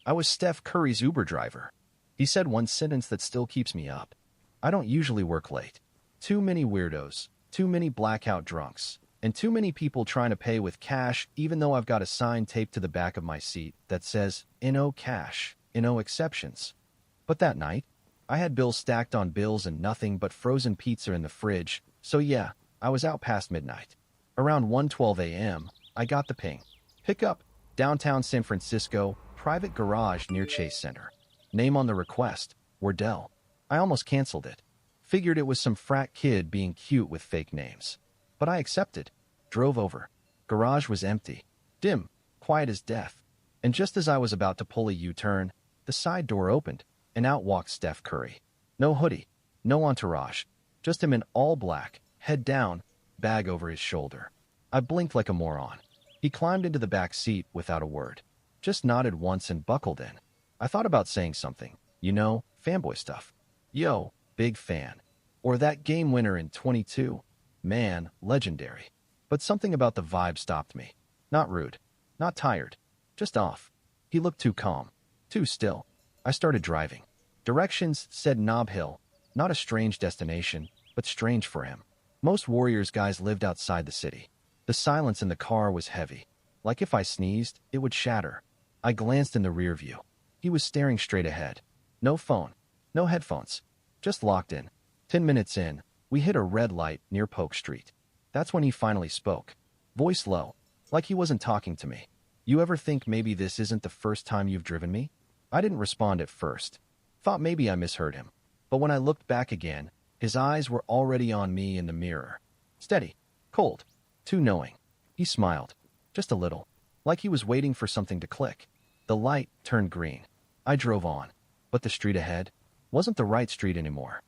I was Steph Curry's Uber driver. He said one sentence that still keeps me up. I don't usually work late. Too many weirdos, too many blackout drunks, and too many people trying to pay with cash even though I've got a sign taped to the back of my seat that says, "No cash, no exceptions." But that night, I had bills stacked on bills and nothing but frozen pizza in the fridge, so yeah, I was out past midnight. Around 1:12 a.m., I got the ping. Pick up, downtown San Francisco, private garage near Chase Center. Name on the request, Wardell. I almost canceled it. Figured it was some frat kid being cute with fake names. But I accepted. Drove over. Garage was empty. Dim. Quiet as death. And just as I was about to pull a U-turn, the side door opened, and out walked Steph Curry. No hoodie. No entourage. Just him in all black, head down, bag over his shoulder. I blinked like a moron. He climbed into the back seat without a word. Just nodded once and buckled in. I thought about saying something. You know, fanboy stuff. Yo, big fan. Or that game winner in 22. Man, legendary. But something about the vibe stopped me. Not rude. Not tired. Just off. He looked too calm. Too still. I started driving. Directions said Nob Hill. Not a strange destination, but strange for him. Most Warriors guys lived outside the city. The silence in the car was heavy. Like if I sneezed, it would shatter. I glanced in the rear view. He was staring straight ahead. No phone. No headphones. Just locked in. 10 minutes in, we hit a red light near Polk Street. That's when he finally spoke. Voice low, like he wasn't talking to me. You ever think maybe this isn't the first time you've driven me? I didn't respond at first. Thought maybe I misheard him. But when I looked back again, his eyes were already on me in the mirror. Steady. Cold. Too knowing. He smiled. Just a little. Like he was waiting for something to click. The light turned green. I drove on. But the street ahead wasn't the right street anymore.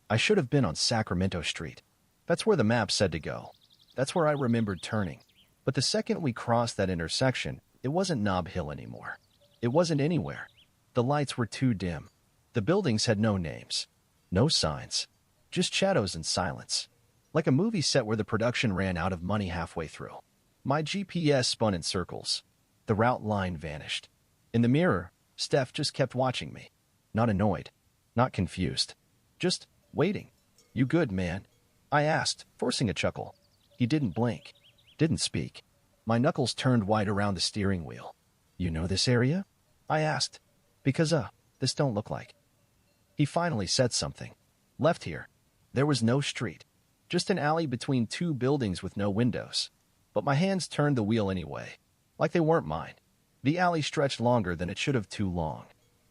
I should have been on Sacramento Street. That's where the map said to go. That's where I remembered turning. But the second we crossed that intersection, it wasn't Nob Hill anymore. It wasn't anywhere. The lights were too dim. The buildings had no names. No signs. Just shadows and silence. Like a movie set where the production ran out of money halfway through. My GPS spun in circles. The route line vanished. In the mirror, Steph just kept watching me. Not annoyed. Not confused. Just waiting. You good, man? I asked, forcing a chuckle. He didn't blink. Didn't speak. My knuckles turned white around the steering wheel. You know this area? I asked. Because, this don't look like. He finally said something. Left here. There was no street. Just an alley between two buildings with no windows. But my hands turned the wheel anyway. Like they weren't mine. The alley stretched longer than it should have, too long.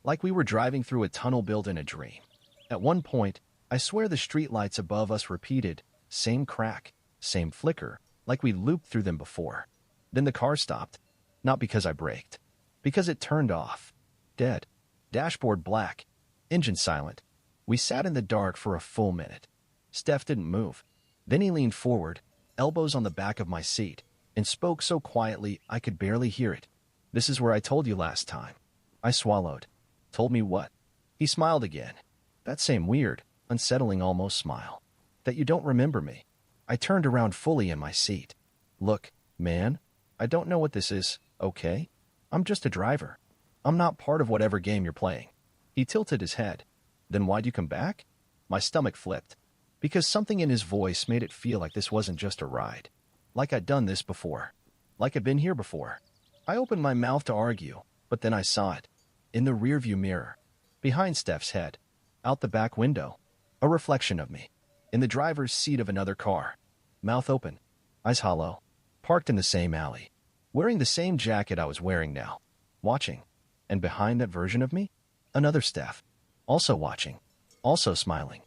Like we were driving through a tunnel built in a dream. At one point, I swear the streetlights above us repeated, same crack, same flicker, like we looped through them before. Then the car stopped. Not because I braked. Because it turned off. Dead. Dashboard black. Engine silent. We sat in the dark for a full minute. Steph didn't move. Then he leaned forward, elbows on the back of my seat, and spoke so quietly I could barely hear it. This is where I told you last time. I swallowed. Told me what? He smiled again. That same weird, unsettling almost smile. That you don't remember me. I turned around fully in my seat. Look, man, I don't know what this is, okay? I'm just a driver. I'm not part of whatever game you're playing. He tilted his head. Then why'd you come back? My stomach flipped. Because something in his voice made it feel like this wasn't just a ride. Like I'd done this before. Like I'd been here before. I opened my mouth to argue, but then I saw it. In the rearview mirror. Behind Steph's head. Out the back window. A reflection of me. In the driver's seat of another car. Mouth open. Eyes hollow. Parked in the same alley. Wearing the same jacket I was wearing now. Watching. And behind that version of me? Another Steph. Also watching. Also smiling.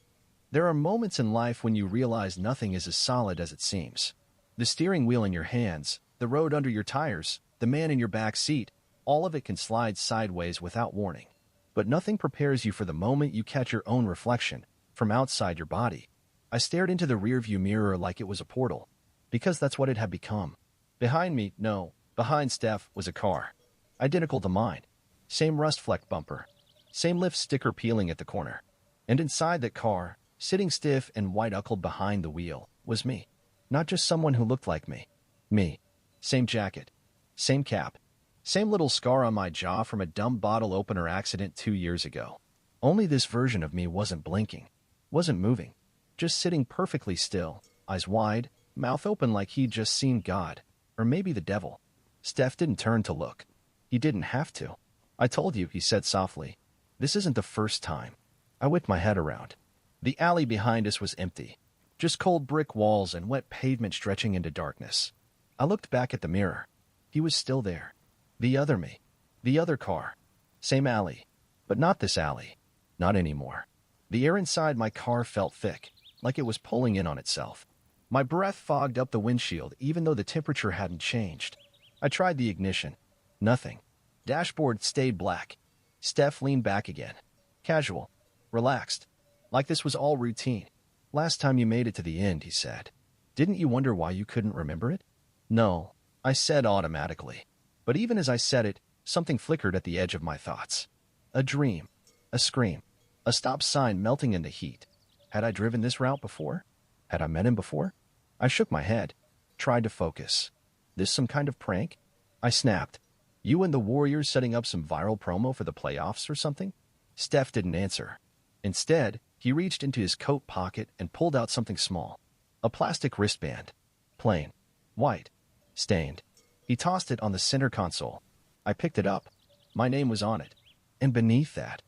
There are moments in life when you realize nothing is as solid as it seems. The steering wheel in your hands, the road under your tires, the man in your back seat, all of it can slide sideways without warning. But nothing prepares you for the moment you catch your own reflection from outside your body. I stared into the rearview mirror like it was a portal, because that's what it had become. Behind me, no, behind Steph was a car. Identical to mine. Same rust-flecked bumper. Same lift sticker peeling at the corner. And inside that car, sitting stiff and white-knuckled behind the wheel, was me. Not just someone who looked like me. Me. Same jacket. Same cap. Same little scar on my jaw from a dumb bottle opener accident 2 years ago. Only this version of me wasn't blinking, wasn't moving, just sitting perfectly still, eyes wide, mouth open like he'd just seen God, or maybe the devil. Steph didn't turn to look. He didn't have to. I told you, he said softly. This isn't the first time. I whipped my head around. The alley behind us was empty. Just cold brick walls and wet pavement stretching into darkness. I looked back at the mirror. He was still there. The other me. The other car. Same alley. But not this alley. Not anymore. The air inside my car felt thick, like it was pulling in on itself. My breath fogged up the windshield even though the temperature hadn't changed. I tried the ignition. Nothing. Dashboard stayed black. Steph leaned back again. Casual. Relaxed. Like this was all routine. Last time you made it to the end, he said. Didn't you wonder why you couldn't remember it? No, I said automatically. But even as I said it, something flickered at the edge of my thoughts. A dream. A scream. A stop sign melting into heat. Had I driven this route before? Had I met him before? I shook my head. Tried to focus. This some kind of prank? I snapped. You and the Warriors setting up some viral promo for the playoffs or something? Steph didn't answer. Instead, he reached into his coat pocket and pulled out something small. A plastic wristband. Plain. White. Stained. He tossed it on the center console. I picked it up. My name was on it. And beneath that,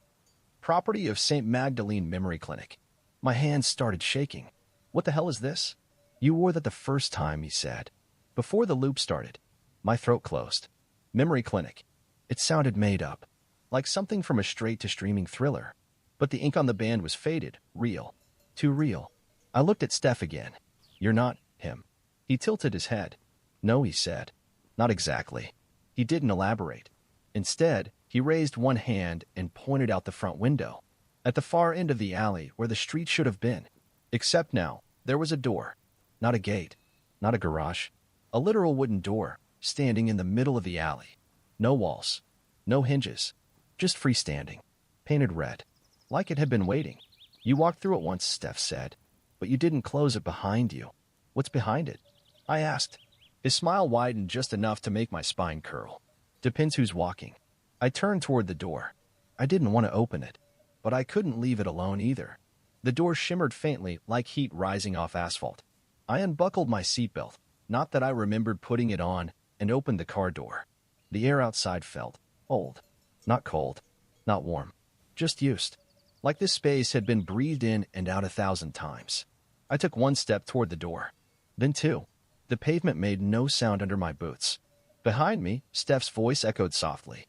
property of St. Magdalene Memory Clinic. My hands started shaking. What the hell is this? You wore that the first time, he said. Before the loop started. My throat closed. Memory Clinic. It sounded made up. Like something from a straight-to-streaming thriller. But the ink on the band was faded. Real. Too real. I looked at Steph again. You're not him. He tilted his head. No, he said. Not exactly. He didn't elaborate. Instead, he raised one hand and pointed out the front window. At the far end of the alley where the street should have been. Except now, there was a door. Not a gate. Not a garage. A literal wooden door, standing in the middle of the alley. No walls. No hinges. Just freestanding. Painted red. Like it had been waiting. You walked through it once, Steph said. But you didn't close it behind you. What's behind it? I asked. His smile widened just enough to make my spine curl. Depends who's walking. I turned toward the door. I didn't want to open it. But I couldn't leave it alone either. The door shimmered faintly like heat rising off asphalt. I unbuckled my seatbelt, not that I remembered putting it on, and opened the car door. The air outside felt old. Not cold. Not warm. Just used. Like this space had been breathed in and out 1,000 times. I took one step toward the door. Then two. The pavement made no sound under my boots. Behind me, Steph's voice echoed softly.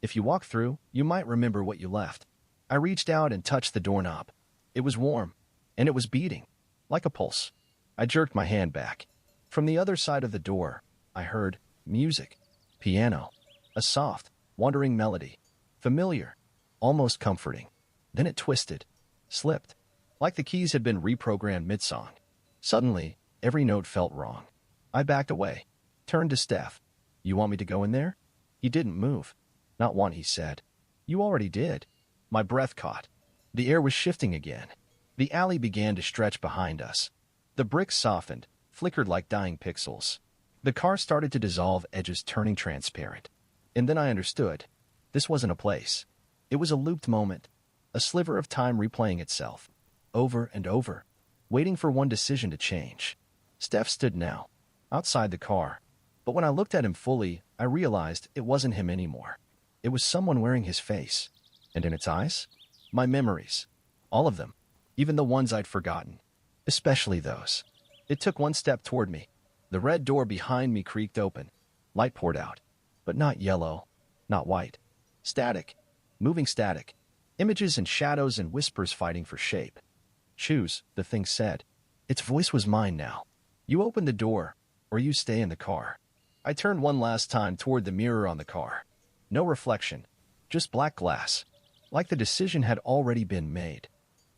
If you walk through, you might remember what you left. I reached out and touched the doorknob. It was warm, and it was beating, like a pulse. I jerked my hand back. From the other side of the door, I heard music. Piano. A soft, wandering melody. Familiar. Almost comforting. Then it twisted. Slipped. Like the keys had been reprogrammed mid-song. Suddenly, every note felt wrong. I backed away. Turned to Steph. You want me to go in there? He didn't move. Not one, he said. You already did. My breath caught. The air was shifting again. The alley began to stretch behind us. The bricks softened, flickered like dying pixels. The car started to dissolve, edges turning transparent. And then I understood. This wasn't a place. It was a looped moment. A sliver of time replaying itself. Over and over. Waiting for one decision to change. Steph stood now. Outside the car. But when I looked at him fully, I realized it wasn't him anymore. It was someone wearing his face. And in its eyes? My memories. All of them. Even the ones I'd forgotten. Especially those. It took one step toward me. The red door behind me creaked open. Light poured out. But not yellow. Not white. Static. Moving static. Images and shadows and whispers fighting for shape. Choose, the thing said. Its voice was mine now. You open the door, or you stay in the car. I turned one last time toward the mirror on the car. No reflection. Just black glass. Like the decision had already been made.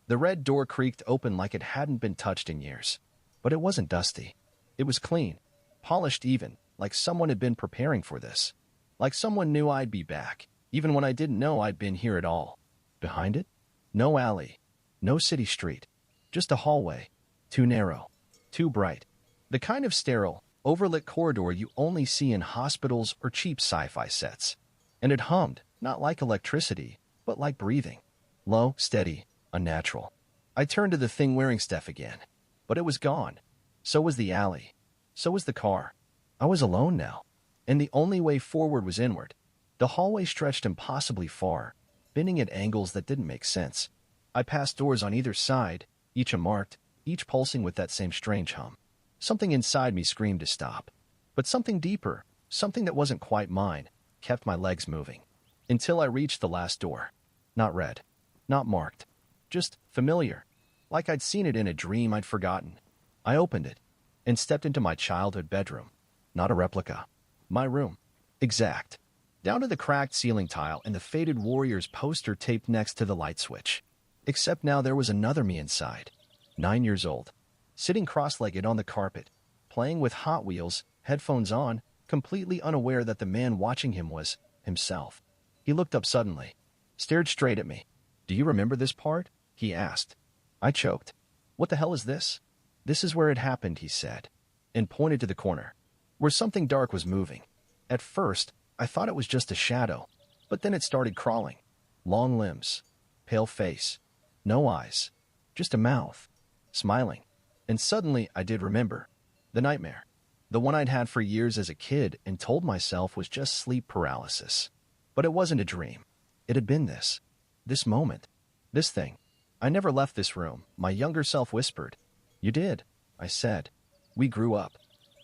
The red door creaked open like it hadn't been touched in years. But it wasn't dusty. It was clean. Polished even, like someone had been preparing for this. Like someone knew I'd be back, even when I didn't know I'd been here at all. Behind it? No alley. No city street. Just a hallway. Too narrow. Too bright. The kind of sterile, overlit corridor you only see in hospitals or cheap sci-fi sets. And it hummed, not like electricity, but like breathing. Low, steady, unnatural. I turned to the thing wearing Steph again, but it was gone. So was the alley. So was the car. I was alone now, and the only way forward was inward. The hallway stretched impossibly far, bending at angles that didn't make sense. I passed doors on either side, each unmarked, each pulsing with that same strange hum. Something inside me screamed to stop. But something deeper, something that wasn't quite mine, kept my legs moving. Until I reached the last door. Not red. Not marked. Just familiar. Like I'd seen it in a dream I'd forgotten. I opened it and stepped into my childhood bedroom. Not a replica. My room. Exact. Down to the cracked ceiling tile and the faded Warriors poster taped next to the light switch. Except now there was another me inside. 9 years old. Sitting cross-legged on the carpet, playing with Hot Wheels, headphones on, completely unaware that the man watching him was himself. He looked up suddenly, stared straight at me. "Do you remember this part?" he asked. I choked. "What the hell is this?" "This is where it happened," he said, and pointed to the corner, where something dark was moving. At first, I thought it was just a shadow, but then it started crawling. Long limbs, pale face, no eyes, just a mouth, smiling. And suddenly I did remember. The nightmare. The one I'd had for years as a kid and told myself was just sleep paralysis. But it wasn't a dream. It had been this. This moment. This thing. "I never left this room," my younger self whispered. "You did," I said. "We grew up.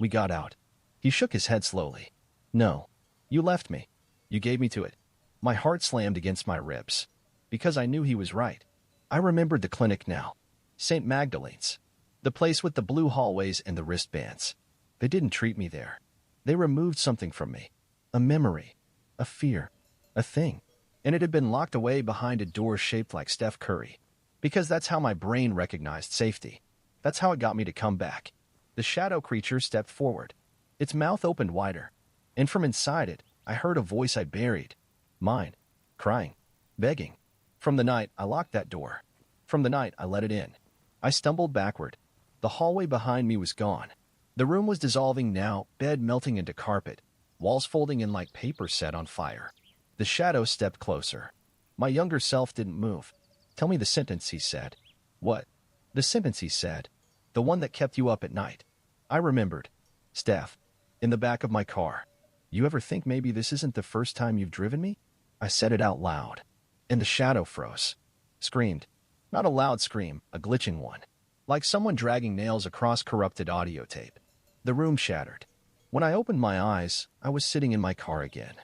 We got out." He shook his head slowly. "No. You left me. You gave me to it." My heart slammed against my ribs. Because I knew he was right. I remembered the clinic now. St. Magdalene's. The place with the blue hallways and the wristbands. They didn't treat me there. They removed something from me. A memory. A fear. A thing. And it had been locked away behind a door shaped like Steph Curry. Because that's how my brain recognized safety. That's how it got me to come back. The shadow creature stepped forward. Its mouth opened wider. And from inside it, I heard a voice I buried. Mine. Crying. Begging. From the night I locked that door. From the night I let it in. I stumbled backward. The hallway behind me was gone. The room was dissolving now, bed melting into carpet, walls folding in like paper set on fire. The shadow stepped closer. My younger self didn't move. "Tell me the sentence," he said. "What?" "The sentence," he said. "The one that kept you up at night." I remembered. "Steph, in the back of my car. You ever think maybe this isn't the first time you've driven me?" I said it out loud. And the shadow froze. Screamed. Not a loud scream, a glitching one. Like someone dragging nails across corrupted audio tape. The room shattered. When I opened my eyes, I was sitting in my car again.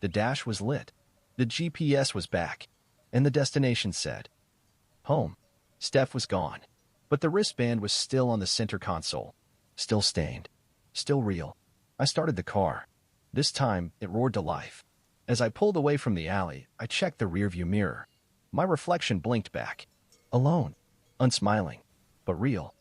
The dash was lit. The GPS was back. And the destination said, home. Steph was gone. But the wristband was still on the center console. Still stained. Still real. I started the car. This time, it roared to life. As I pulled away from the alley, I checked the rearview mirror. My reflection blinked back. Alone. Unsmiling. But real.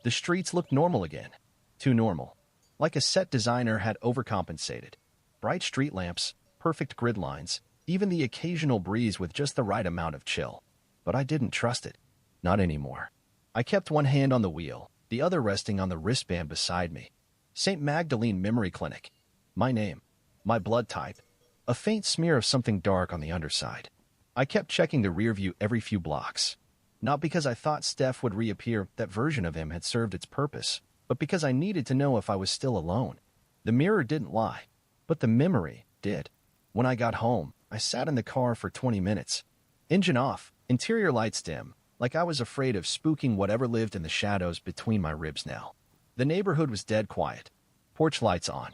The streets looked normal again. Too normal. Like a set designer had overcompensated. Bright street lamps, perfect grid lines, even the occasional breeze with just the right amount of chill. But I didn't trust it. Not anymore. I kept one hand on the wheel, the other resting on the wristband beside me. St. Magdalene Memory Clinic. My name. My blood type. A faint smear of something dark on the underside. I kept checking the rear view every few blocks. Not because I thought Steph would reappear, that version of him had served its purpose, but because I needed to know if I was still alone. The mirror didn't lie, but the memory did. When I got home, I sat in the car for 20 minutes. Engine off, interior lights dim, like I was afraid of spooking whatever lived in the shadows between my ribs now. The neighborhood was dead quiet. Porch lights on.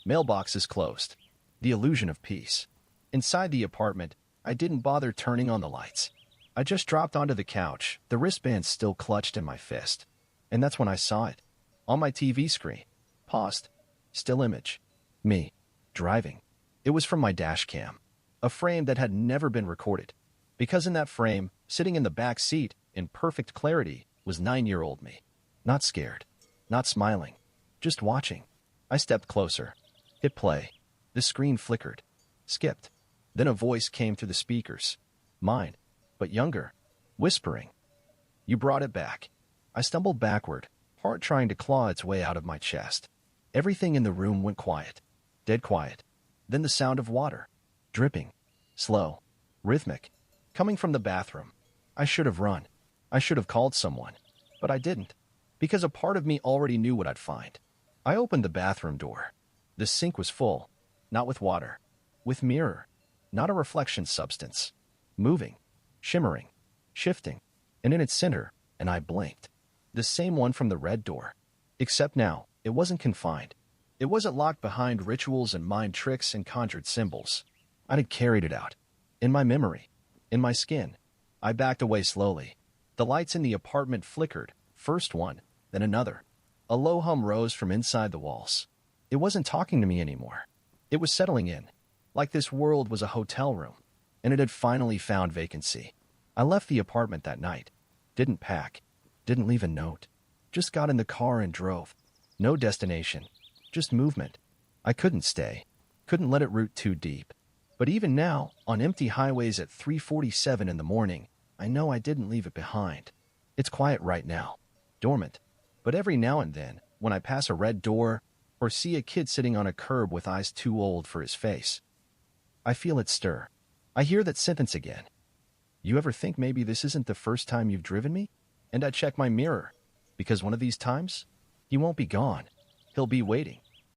Mailboxes closed. The illusion of peace. Inside the apartment, I didn't bother turning on the lights. I just dropped onto the couch, the wristband still clutched in my fist. And that's when I saw it. On my TV screen. Paused. Still image. Me. Driving. It was from my dash cam. A frame that had never been recorded. Because in that frame, sitting in the back seat, in perfect clarity, was 9-year-old me. Not scared. Not smiling. Just watching. I stepped closer. Hit play. The screen flickered. Skipped. Then a voice came through the speakers. Mine. But younger. Whispering. "You brought it back." I stumbled backward, heart trying to claw its way out of my chest. Everything in the room went quiet. Dead quiet. Then the sound of water. Dripping. Slow. Rhythmic. Coming from the bathroom. I should have run. I should have called someone. But I didn't. Because a part of me already knew what I'd find. I opened the bathroom door. The sink was full. Not with water. With mirror. Not a reflection substance. Moving. Shimmering. Shifting. And in its center, and I blinked. The same one from the red door. Except now, it wasn't confined. It wasn't locked behind rituals and mind tricks and conjured symbols. I had carried it out. In my memory. In my skin. I backed away slowly. The lights in the apartment flickered, first one, then another. A low hum rose from inside the walls. It wasn't talking to me anymore. It was settling in, like this world was a hotel room, and it had finally found vacancy. I left the apartment that night. Didn't pack. Didn't leave a note. Just got in the car and drove. No destination. Just movement. I couldn't stay. Couldn't let it root too deep. But even now, on empty highways at 3:47 in the morning, I know I didn't leave it behind. It's quiet right now. Dormant. But every now and then, when I pass a red door or see a kid sitting on a curb with eyes too old for his face, I feel it stir. I hear that sentence again. You ever think maybe this isn't the first time you've driven me? And I check my mirror, because one of these times, he won't be gone. He'll be waiting.